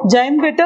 जय हिंद बेटा।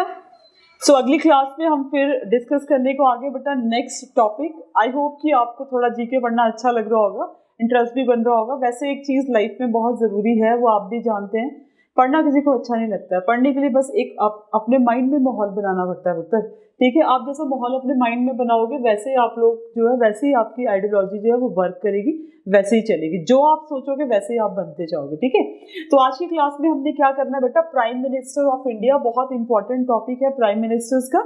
अगली क्लास में हम फिर डिस्कस करने को आगे बेटा नेक्स्ट टॉपिक। आई होप कि आपको थोड़ा जीके पढ़ना अच्छा लग रहा होगा, इंटरेस्ट भी बन रहा होगा। वैसे एक चीज़ लाइफ में बहुत ज़रूरी है, वो आप भी जानते हैं, पढ़ना किसी को अच्छा नहीं लगता है। पढ़ने के लिए बस एक अपने माइंड में माहौल बनाना पड़ता है पुत्र, ठीक है। आप जैसा माहौल अपने माइंड में बनाओगे वैसे ही आप लोग जो है, वैसे ही आपकी आइडियोलॉजी जो है वो वर्क करेगी, वैसे ही चलेगी। जो आप सोचोगे वैसे ही आप बनते जाओगे, ठीक है। तो आज की क्लास में हमने क्या करना है बेटा, प्राइम मिनिस्टर ऑफ इंडिया, बहुत इंपॉर्टेंट टॉपिक है प्राइम मिनिस्टर्स का।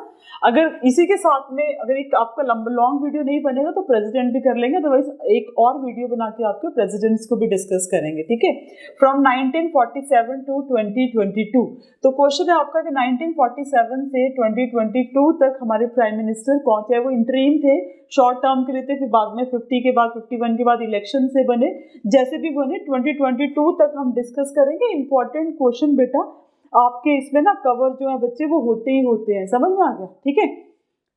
अगर इसी के साथ में अगर एक आपका लॉन्ग वीडियो नहीं बनेगा तो प्रेसिडेंट भी कर लेंगे, अदरवाइज एक और वीडियो बना के आपके प्रेसिडेंट्स को भी डिस्कस करेंगे, ठीक है। From 1947 to 2022। तो क्वेश्चन है आपका कि 1947 से 2022 तक हमारे प्राइम मिनिस्टर कौन थे। वो इंटरिम थे, शॉर्ट टर्म के लिए थे, फिर बाद में 50 के बाद 51 के बाद इलेक्शन से बने, जैसे भी बने 2022 तक हम डिस्कस करेंगे। इंपॉर्टेंट क्वेश्चन बेटा आपके इसमें ना कवर जो है बच्चे वो होते ही होते हैं, समझ में आ गया, ठीक है।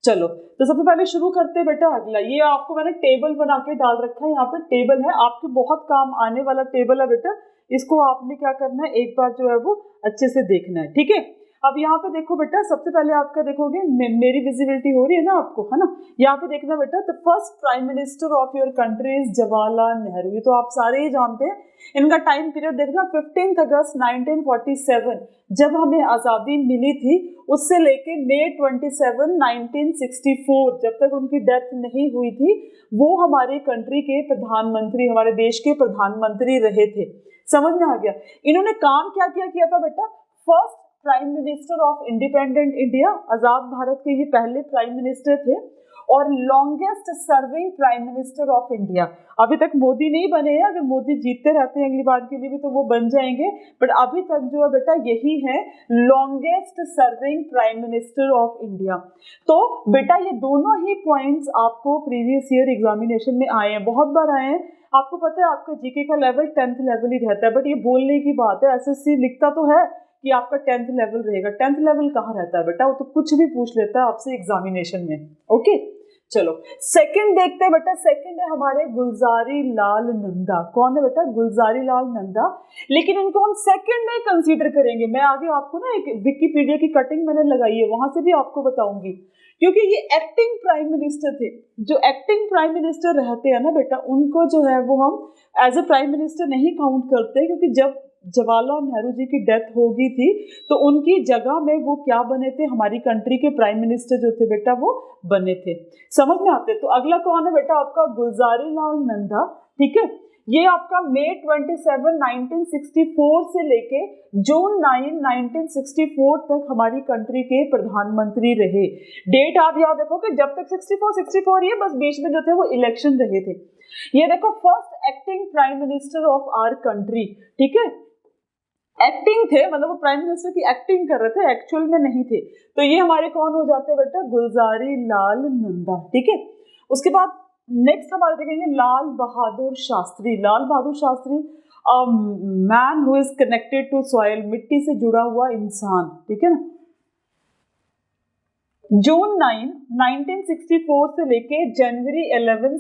चलो तो सबसे पहले शुरू करते हैं बेटा अगला। ये आपको मैंने टेबल बना के डाल रखा है, यहाँ पे टेबल है, आपके बहुत काम आने वाला टेबल है बेटा। इसको आपने क्या करना है, एक बार जो है वो अच्छे से देखना है, ठीक है। अब यहाँ पे देखो बेटा, सबसे पहले आपका देखोगे मेरी विजिबिलिटी हो रही है ना आपको, है ना। यहाँ पे देखना बेटा, the first prime minister of your country is Jawaharlal Nehru. ये तो आप सारे ही जानते हैं। इनका टाइम पीरियड देखना 15 अगस्त 1947 जब हमें आज़ादी मिली थी, उससे लेके मई 27 1964 जब तक उनकी डेथ नहीं हुई थी, वो हमारे कंट्री के प्रधानमंत्री, हमारे देश के प्रधानमंत्री रहे थे। समझ में आ गया। इन्होंने काम क्या क्या किया था बेटा, first prime minister of independent India, आजाद भारत के ये पहले प्राइम मिनिस्टर थे, और longest serving prime minister of India. अभी तक मोदी नहीं बने हैं, अगर मोदी जीतते रहते हैं अगली बार के लिए भी तो वो बन जाएंगे, बट अभी तक जो है बेटा यही है longest serving prime minister of India. तो बेटा ये दोनों ही पॉइंट्स आपको प्रीवियस ईयर एग्जामिनेशन में आए हैं, बहुत बार आए हैं। आपको पता है आपका जीके का लेवल 10th लेवल ही रहता है, बट ये बोलने की बात है, एसएससी लिखता तो है कि आपका 10th लेवल रहेगा। 10th लेवल कहाँ रहता है बेटा, वो तो कुछ भी पूछ लेता है आपसे एग्जामिनेशन में, ओके। चलो सेकंड देखते हैं बेटा। सेकंड है हमारे गुलजारी लाल नंदा। कौन है बेटा, गुलजारी लाल नंदा। लेकिन इनको हम सेकंड में कंसीडर करेंगे। मैं आगे आपको ना एक विकिपीडिया की कटिंग मैंने लगाई है, वहां से भी आपको बताऊंगी, क्योंकि ये एक्टिंग प्राइम मिनिस्टर थे। जो एक्टिंग प्राइम मिनिस्टर रहते हैं ना बेटा, उनको जो है वो हम एज अ प्राइम मिनिस्टर नहीं काउंट करते, क्योंकि जब जवाहरलाल नेहरू जी की डेथ हो गई थी तो उनकी जगह में वो क्या बने थे, हमारी कंट्री के प्राइम मिनिस्टर जो थे बेटा वो बने थे। समझ में आते। तो अगला कौन है बेटा आपका, गुलजारी लाल नंदा, ठीक है। ये आपका मई 27 1964 से लेके जून 9 1964 तक हमारी कंट्री के प्रधानमंत्री रहे। डेट आप याद रखो कि जब तक 64 ही है, बस बीच में जो थे वो इलेक्शन रहे थे। ये देखो first acting prime minister of our country, ठीक है। एक्टिंग थे, मतलब वो प्राइम मिनिस्टर की एक्टिंग कर रहे थे, एक्चुअल में नहीं थे। तो ये हमारे कौन हो जाते हैं बेटा, गुलजारी लाल नंदा, ठीक है। उसके बाद नेक्स्ट हमारे देखेंगे Lal Bahadur Shastri. Lal Bahadur Shastri, man who is connected to soil, मिट्टी से जुड़ा हुआ इंसान, ठीक है ना। जून 9 1964 से लेके जनवरी 11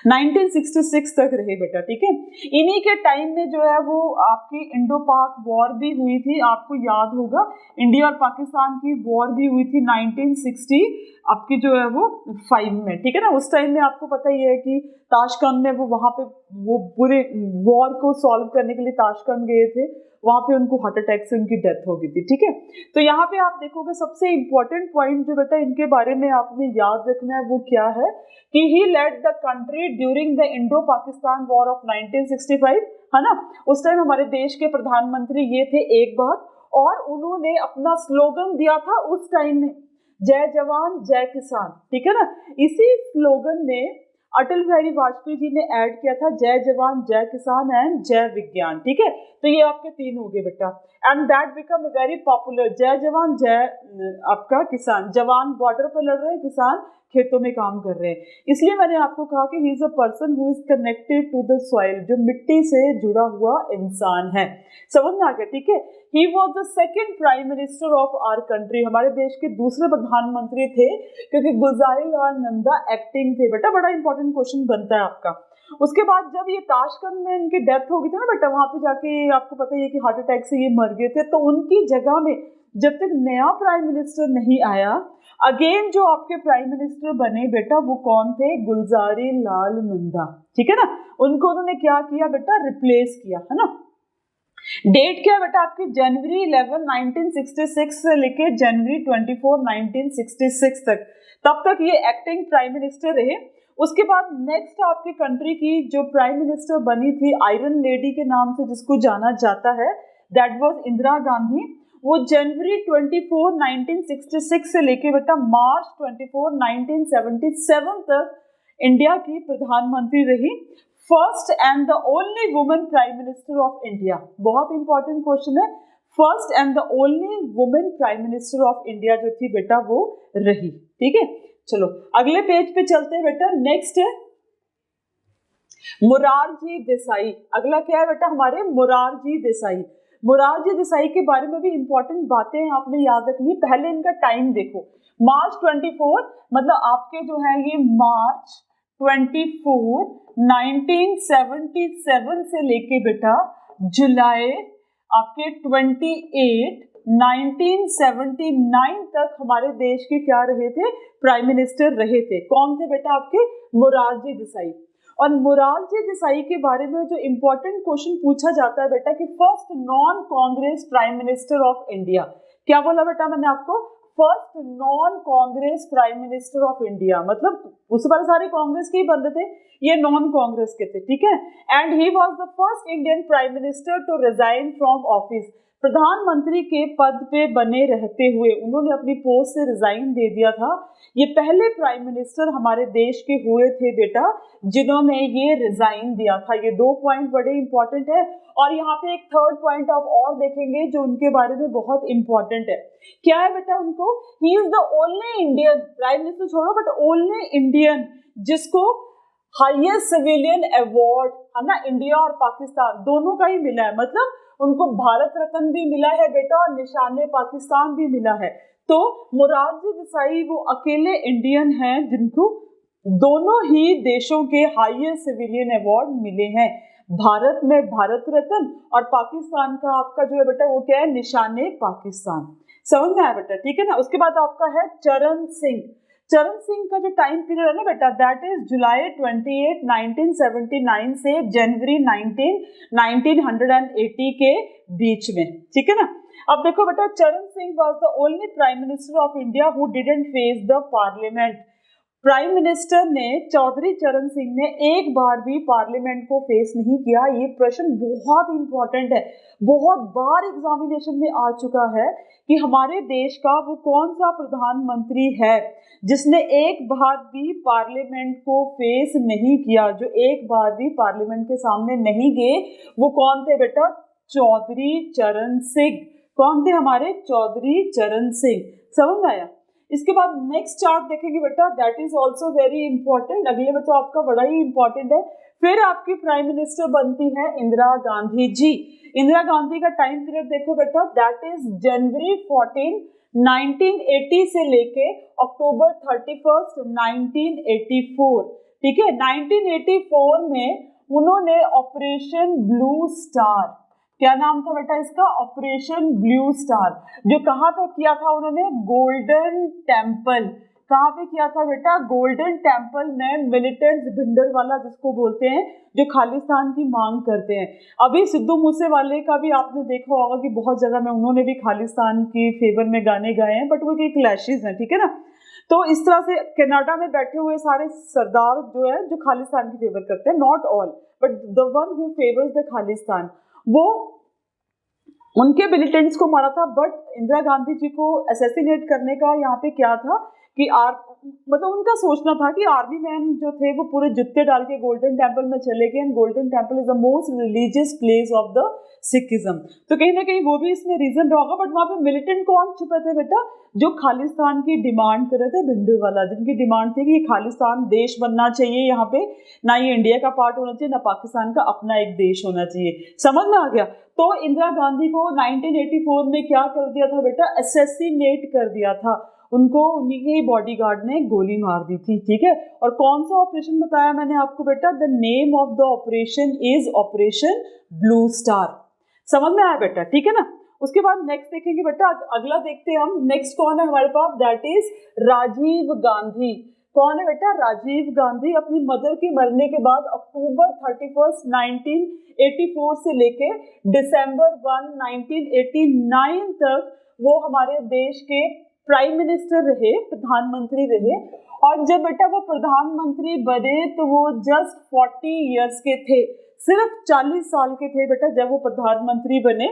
1966 तक रहे बेटा, ठीक है। इन्हीं के टाइम में जो है वो आपकी इंडो पाक वॉर भी हुई थी, आपको याद होगा। इंडिया और पाकिस्तान की वॉर भी हुई थी 1960 आपकी जो है वो 5 में, ठीक है ना। उस टाइम में आपको पता ही है कि ताशकंद में वो वहां पे वो पूरे वॉर को सॉल्व करने के लिए ताशकंद गए थे, वहां पे उनको हार्ट अटैक से उनकी डेथ हो गई थी, ठीक है। तो यहाँ पे आप देखोगे सबसे इंपॉर्टेंट पॉइंट जो बेटा इनके बारे में आपने याद रखना है वो क्या है, कि he led the country during the Indo Pakistan war of 1965, है ना। उस टाइम हमारे देश के प्रधानमंत्री ये थे एक बात, और उन्होंने अपना स्लोगन दिया था उस टाइम में, जय जवान जय किसान, ठीक है ना। इसी स्लोगन में अटल बिहारी वाजपेयी जी ने ऐड किया था जय जवान जय किसान एंड जय विज्ञान, ठीक है। तो ये आपके 3 हो गए बेटा, and that become very popular. जय जवान जय आपका किसान, जवान बॉर्डर पर लड़ रहे हैं, किसान खेतों में काम कर रहे हैं। इसलिए मैंने आपको कहा कि he is a person who is connected to the soil, जो मिट्टी से जुड़ा हुआ इंसान है। समझ में आ गया, ठीक है। He was the second prime minister of our country, हमारे देश के दूसरे प्रधानमंत्री थे, क्योंकि गुलजारी लाल नंदा एक्टिंग थे बेटा। बड़ा इंपॉर्टेंट क्वेश्चन बनता है आपका। उसके बाद जब ये ताशकंद में इनकी डेथ हो गई थी ना बेटा, वहां पे जाके आपको पता ही है कि हार्ट अटैक से ये मर गए थे, तो उनकी जगह में जब तक नया प्राइम मिनिस्टर नहीं आया, अगेन जो आपके प्राइम मिनिस्टर बने बेटा वो कौन थे, गुलजारी लाल नंदा, ठीक है ना। उनको उन्होंने क्या किया बेटा, रिप्लेस किया, है ना। डेट क्या है बेटा आपकी, जनवरी 11 1966 से लेके जनवरी 24 1966 तक, तब तक ये एक्टिंग प्राइम मिनिस्टर रहे। उसके बाद नेक्स्ट आपकी कंट्री की जो प्राइम मिनिस्टर बनी थी आयरन लेडी के नाम से जिसको जाना जाता है, दैट वाज इंदिरा गांधी। वो जनवरी 24 1966 से लेके बेटा मार्च 24 1977 तक इंडिया की प्रधानमंत्री रही। First and the only women prime minister of India, बहुत इंपॉर्टेंट क्वेश्चन है, first and the only women prime minister of India जो थी बेटा वो रही, ठीक है। चलो अगले पेज पे चलते हैं बेटा, नेक्स्ट है मोरारजी देसाई। अगला क्या है बेटा हमारे, मोरारजी देसाई। मोरारजी देसाई के बारे में भी इंपॉर्टेंट बातें आपने याद रखनी। पहले इनका टाइम देखो, मार्च 24 मतलब आपके जो है ये मार्च 24 1977 से लेके बेटा जुलाई आपके 28 1979 तक हमारे देश के क्या रहे थे, प्राइम मिनिस्टर रहे थे। कौन थे बेटा आपके, मोरारजी देसाई। और मोरारजी देसाई के बारे में जो इंपॉर्टेंट क्वेश्चन पूछा जाता है बेटा कि first non Congress prime minister of India, क्या बोला बेटा मैंने आपको, first non Congress prime minister of India, मतलब उस बार सारे कांग्रेस के ही बंदे थे, ये नॉन कांग्रेस के थे, ठीक है। And he was the first Indian prime minister to resign from office, प्रधानमंत्री के पद पे बने रहते हुए उन्होंने अपनी पोस्ट से रिजाइन दे दिया था। ये पहले प्राइम मिनिस्टर हमारे देश के हुए थे बेटा जिन्होंने ये रिजाइन दिया था। ये 2 पॉइंट बड़े इंपॉर्टेंट है। और यहाँ पे एक थर्ड पॉइंट आप और देखेंगे जो उनके बारे में बहुत इंपॉर्टेंट है। क्या है बेटा उनको, ही is the only Indian, prime minister छोड़ो बट ओनली इंडियन जिसको हाईएस्ट सिविलियन अवार्ड है ना, इंडिया और पाकिस्तान दोनों का ही मिला है, मतलब उनको भारत रत्न भी मिला है बेटा और निशाने पाकिस्तान भी मिला है। तो मोरारजी देसाई वो अकेले इंडियन हैं जिनको दोनों ही देशों के हाईएस्ट सिविलियन अवार्ड मिले हैं, भारत में भारत रत्न और पाकिस्तान का आपका जो है बेटा वो क्या है, निशाने पाकिस्तान। समझ में आया बेटा, ठीक है ना। उसके बाद आपका है चरण सिंह। चरण सिंह का जो टाइम पीरियड है ना बेटा, दैट इज जुलाई 28 1979 से जनवरी 1980 के बीच में, ठीक है ना। अब देखो बेटा, चरण Singh was the only prime minister of India who didn't face the parliament. Prime minister ने, चौधरी चरण सिंह ने एक बार भी पार्लियामेंट को फेस नहीं किया। ये प्रश्न बहुत इंपॉर्टेंट है, बहुत बार एग्जामिनेशन में आ चुका है कि हमारे देश का वो कौन सा प्रधानमंत्री है जिसने एक बार भी पार्लियामेंट को फेस नहीं किया, जो एक बार भी पार्लियामेंट के सामने नहीं गए। वो कौन थे बेटा, चौधरी चरण सिंह। कौन थे हमारे, चौधरी चरण सिंह। समझ आया। इसके बाद नेक्स्ट चार्ट देखेंगे बेटा, that is also very important. अगले में तो आपका बड़ा ही इंपॉर्टेंट है। फिर आपकी प्राइम मिनिस्टर बनती है इंदिरा गांधी जी। इंदिरा गांधी का टाइम पीरियड देखो बेटा, दैट इज जनवरी 14 1980 से लेके अक्टूबर 31 1984, ठीक है। 1984 में उन्होंने ऑपरेशन ब्लू स्टार, क्या नाम था बेटा इसका, ऑपरेशन ब्लू स्टार, जो कहाँ पे किया था उन्होंने, गोल्डन टेम्पल। कहाँ पे किया था बेटा, गोल्डन टेम्पल में मिलिटेंट्स भिंडरवाला जिसको बोलते हैं, जो खालिस्तान की मांग करते हैं। अभी सिद्धू मूसेवाले का भी आपने देखा होगा कि बहुत जगह में उन्होंने भी खालिस्तान की फेवर में गाने गाए हैं, बट वो कई क्लैशेस हैं, ठीक है ना। तो इस तरह से कनाडा में बैठे हुए सारे सरदार जो है जो खालिस्तान की फेवर करते हैं, not all but the one who favours the Khalistan, वो उनके मिलिटेंट्स को मारा था। बट इंदिरा गांधी जी को असैसिनेट करने का यहाँ पे क्या था कि मतलब उनका सोचना था कि आर्मी मैन जो थे वो पूरे जुत्ते डाल के गोल्डन टेम्पल में चले गए। And golden temple is the most religious place of the Sikhism. तो कहीं ना कहीं वो भी इसमें रीजन रहा होगा। बट वहाँ पे मिलिटेंट कौन छुपे थे बेटा, जो खालिस्तान की डिमांड कर रहे थे, भिंडरवाला, जिनकी डिमांड थी कि खालिस्तान देश बनना चाहिए, यहाँ पे ना ये इंडिया का पार्ट होना चाहिए, ना पाकिस्तान का अपना एक देश होना चाहिए। समझ में आ गया। तो इंदिरा गांधी को 1984 में क्या कर दिया था बेटा, असैसिनेट कर दिया था। उनको उन्हीं के ही बॉडीगार्ड ने गोली मार दी थी, ठीक है। और कौन सा ऑपरेशन बताया मैंने आपको बेटा, the name of the operation is operation blue star. समझ में आया बेटा, ठीक है ना। उसके बाद नेक्स्ट देखेंगे बेटा, अगला देखते हैं हम, नेक्स्ट कौन है हमारे पास, दैट इज राजीव गांधी। कौन है बेटा, राजीव गांधी। अपनी मदर के मरने के बाद अक्टूबर 31 1984 से लेके दिसंबर 1 1989 तक वो हमारे देश के प्राइम मिनिस्टर रहे, प्रधानमंत्री रहे। और जब बेटा वो प्रधानमंत्री बने तो वो जस्ट 40 इयर्स के थे, सिर्फ 40 साल के थे बेटा जब वो प्रधानमंत्री बने।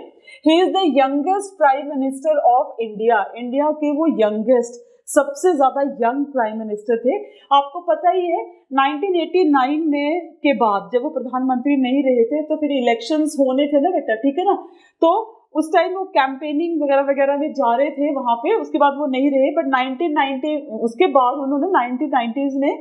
ही is the youngest prime minister of India. India के वो यंगेस्ट, सबसे ज्यादा यंग प्राइम मिनिस्टर थे। आपको पता ही है 1989 में के बाद जब वो प्रधानमंत्री नहीं रहे थे तो फिर इलेक्शंस होने थे ना बेटा, ठीक है ना। तो उस टाइम वो कैंपेनिंग वगैरह वगैरह में जा रहे थे वहां पे, उसके बाद वो नहीं रहे। बट 1990 उसके बाद उन्होंने 1990s में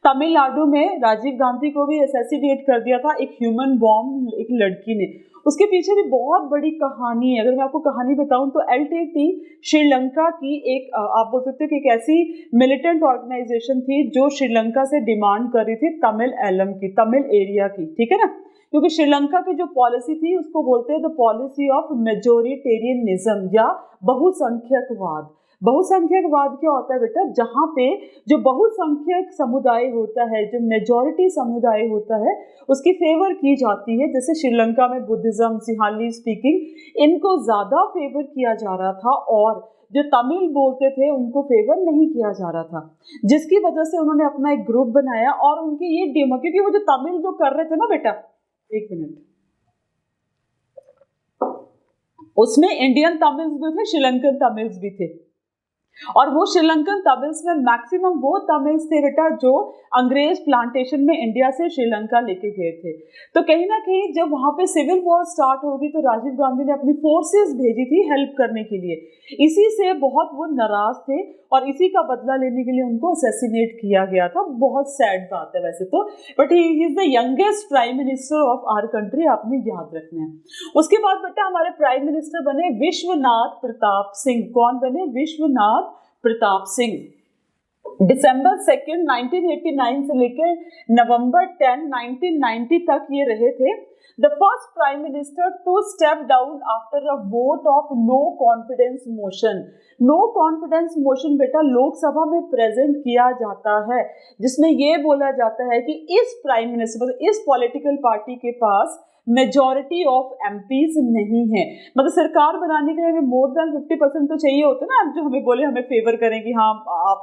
तमिलनाडु में राजीव गांधी को भी असैसिनेट कर दिया था, एक ह्यूमन बॉम्ब एक लड़की ने। उसके पीछे भी बहुत बड़ी कहानी है। अगर मैं आपको कहानी बताऊं तो एलटीटी श्रीलंका की एक आप बोल सकते हो कि एक ऐसी मिलिटेंट ऑर्गेनाइजेशन थी जो श्रीलंका से डिमांड कर रही थी तमिल एलम की, तमिल एरिया की, ठीक है ना। क्योंकि श्रीलंका की जो पॉलिसी थी उसको बोलते हैं द पॉलिसी ऑफ मेजोरिटेरियनिज्म या बहुसंख्यकवाद। बहुसंख्यकवाद क्या होता है बेटा, जहां पे जो बहुसंख्यक समुदाय होता है, जो मेजॉरिटी समुदाय होता है, उसकी फेवर की जाती है। जैसे श्रीलंका में बुद्धिज्म, सिंहाली स्पीकिंग, इनको ज्यादा फेवर किया जा रहा था और जो तमिल बोलते थे उनको फेवर नहीं किया जा रहा था, जिसकी वजह से उन्होंने अपना एक ग्रुप बनाया और उनकी ये डेमो, क्योंकि वो जो तमिल जो कर रहे थे ना बेटा, एक मिनट, उसमें इंडियन तमिल्स भी थे, श्रीलंकन तमिल्स भी थे। और वो श्रीलंकन तमिल्स में मैक्सिमम वो तमिल्स थे बेटा जो अंग्रेज प्लांटेशन में इंडिया से श्रीलंका लेके गए थे। तो कहीं ना कहीं जब वहां पे सिविल वॉर स्टार्ट होगी तो राजीव गांधी ने अपनी फोर्सेस भेजी थी हेल्प करने के लिए। इसी से बहुत वो नाराज थे और इसी का बदला लेने के लिए उनको असैसिनेट किया गया था। बहुत सैड बात है वैसे तो, but he is the youngest prime minister of our country, आपने याद रखना है। उसके बाद बेटा हमारे प्राइम मिनिस्टर बने विश्वनाथ प्रताप सिंह। कौन बने, विश्वनाथ प्रताप सिंह। दिसंबर 2 1989 से लेकर नवंबर 10 1990 तक ये रहे थे। The first prime minister to step down after a vote of no confidence motion. No confidence motion बेटा लोकसभा में प्रेजेंट किया जाता है, जिसमें ये बोला जाता है कि इस प्राइम मिनिस्टर मतलब इस पॉलिटिकल पार्टी के पास मेजॉरिटी ऑफ एमपीज नहीं है। मतलब सरकार बनाने के लिए हमें मोर देन 50% तो चाहिए होता है ना, जो हमें बोले हमें फेवर करें कि हाँ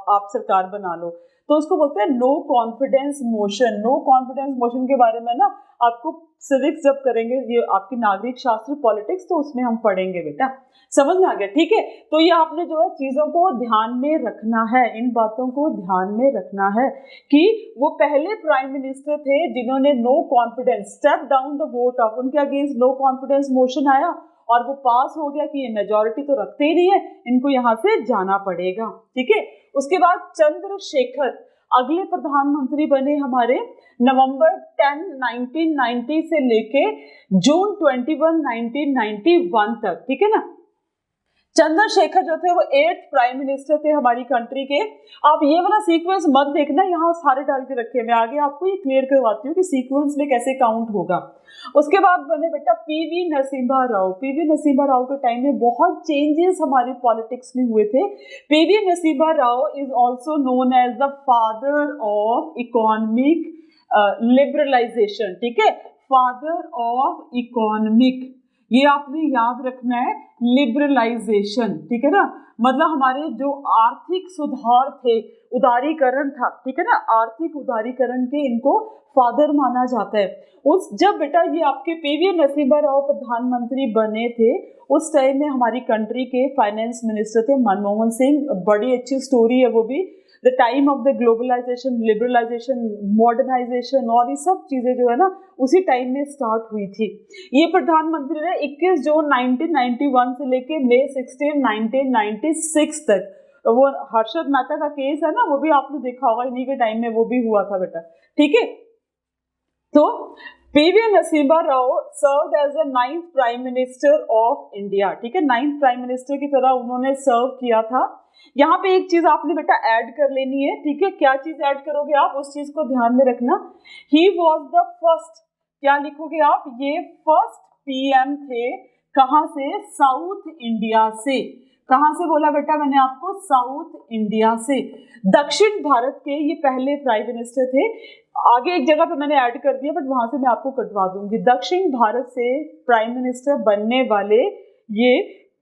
आप सरकार बना लो, तो उसको बोलते हैं no confidence motion. No confidence motion के बारे में ना आपको सिविक्स जब करेंगे, ये आपकी नागरिक शास्त्र पॉलिटिक्स, तो उसमें हम पढ़ेंगे बेटा, समझ में आ गया, ठीक है। तो ये आपने जो है चीजों को ध्यान में रखना है, इन बातों को ध्यान में रखना है कि वो पहले प्राइम मिनिस्टर थे जिन्होंने no confidence step down the vote of, उनके अगेंस्ट नो कॉन्फिडेंस मोशन आया और वो पास हो गया कि ये मेजॉरिटी तो रखते ही नहीं है, इनको यहाँ से जाना पड़ेगा, ठीक है। उसके बाद चंद्रशेखर अगले प्रधानमंत्री बने हमारे नवंबर 10 1990 से लेके जून 21 1991 तक, ठीक है ना। चंद्रशेखर जो थे वो 8th प्राइम मिनिस्टर थे हमारी कंट्री के। आप ये वाला सीक्वेंस मत देखना, यहाँ सारे डाल के रखे, मैं आगे आपको ये क्लियर करवाती हूँ कि सीक्वेंस में कैसे काउंट होगा। उसके बाद बने बेटा पीवी नरसिम्हा राव। पीवी नरसिम्हा राव के टाइम में बहुत चेंजेस हमारी पॉलिटिक्स में हुए थे। PV Narasimha Rao is also known as the father of economic liberalization, ठीक है, फादर ऑफ इकोनॉमिक, ये आपने याद रखना है, लिबरलाइजेशन, ठीक है ना। मतलब हमारे जो आर्थिक सुधार थे, उदारीकरण था, ठीक है ना, आर्थिक उदारीकरण के इनको फादर माना जाता है। उस जब बेटा ये आपके पीवी नरसिम्हा राव प्रधानमंत्री बने थे, उस टाइम में हमारी कंट्री के फाइनेंस मिनिस्टर थे मनमोहन सिंह। बड़ी अच्छी स्टोरी है वो भी, the time of the globalization, liberalization, modernization और ये सब चीजें जो है ना उसी टाइम में स्टार्ट हुई थी। ये प्रधानमंत्री ने 21 जून 1991 से लेके मई 16 1996 तक, वो हर्षद मेहता का केस है ना, वो भी आपने देखा होगा, इन्हीं के टाइम में वो भी हुआ था बेटा, ठीक है। तो PV Narasimha Rao served as the 9th prime minister of India, ठीक है, 9th प्राइम मिनिस्टर की तरह उन्होंने सर्व किया था। यहाँ पे एक चीज आपने बेटा ऐड कर लेनी है, ठीक है, क्या चीज ऐड करोगे आप, उस चीज को ध्यान में रखना। ही वॉज द फर्स्ट, क्या लिखोगे आप, ये फर्स्ट पीएम थे, कहां से, साउथ इंडिया से। कहां से बोला बेटा मैंने आपको, साउथ इंडिया से। दक्षिण भारत के ये पहले प्राइम मिनिस्टर थे। आगे एक जगह पे मैंने ऐड कर दिया बट वहां से मैं आपको कटवा दूंगी। दक्षिण भारत से प्राइम मिनिस्टर बनने वाले ये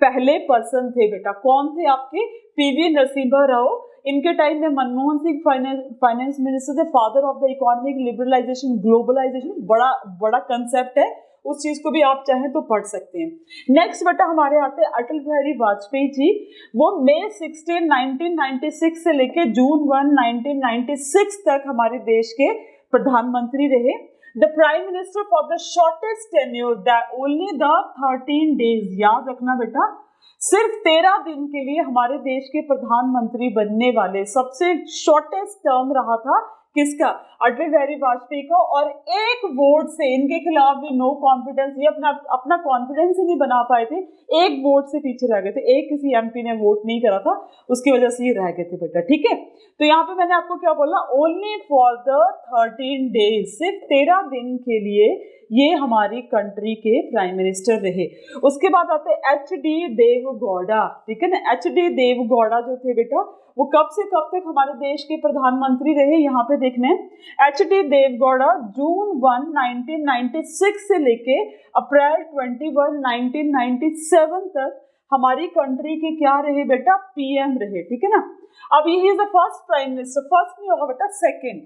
पहले पर्सन थे बेटा। कौन थे आपके, पीवी नरसिम्हा राव। इनके टाइम में मनमोहन सिंह फाइनेंस मिनिस्टर थे, father of the economic liberalization, globalization, बड़ा बड़ा कंसेप्ट है, उस चीज को भी आप चाहें तो पढ़ सकते हैं। नेक्स्ट बेटा हमारे आते हैं अटल बिहारी वाजपेयी जी। वो मई 16, 1996 से लेके जून 1, 1996 तक हमारे देश के प्रधानमंत्री रहे। The prime minister for the shortest tenure that only the 13 days, याद रखना बेटा, सिर्फ 13 दिन के लिए हमारे देश के प्रधानमंत्री बनने वाले सबसे शॉर्टेस्ट टर्म रहा था किसका, अटल बिहारी वाजपेयी का। और एक वोट से इनके खिलाफ भी नो कॉन्फिडेंस, ये अपना कॉन्फिडेंस ही नहीं बना पाए थे, एक वोट से पीछे रह गए थे, एक किसी एमपी ने वोट नहीं करा था, उसकी वजह से ये रह गए थे बेटा, ठीक है। तो यहाँ पे मैंने आपको क्या बोला, ओनली फॉर द 13 days, सिर्फ 13 दिन के लिए ये हमारी कंट्री के प्राइम मिनिस्टर रहे। उसके बाद आते एच.डी. देवगौड़ा, ठीक है ना। एच.डी. देवगौड़ा जो थे बेटा, वो कब से कब तक हमारे देश के प्रधानमंत्री रहे, यहाँ पे देखने। एच.डी. देवगौड़ा जून 1, 1996 से लेके अप्रैल 21, 1997 तक हमारी कंट्री के क्या रहे बेटा, पीएम रहे, ठीक है ना। अब ये is the first prime minister, first नहीं होगा बेटा, सेकंड,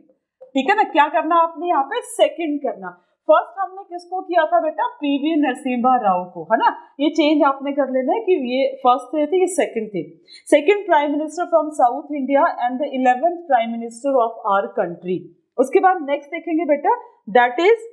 ठीक है ना। क्या करना आपने यहाँ पे, सेकंड करना। फर्स्ट हमने किसको किया था बेटा, पीवी नरसिम्हा राव को, है ना। ये चेंज आपने कर लेना है कि ये फर्स्ट थे, ये सेकंड थे। Second prime minister from south India and the 11th prime minister of our country. उसके बाद नेक्स्ट देखेंगे बेटा, दैट इज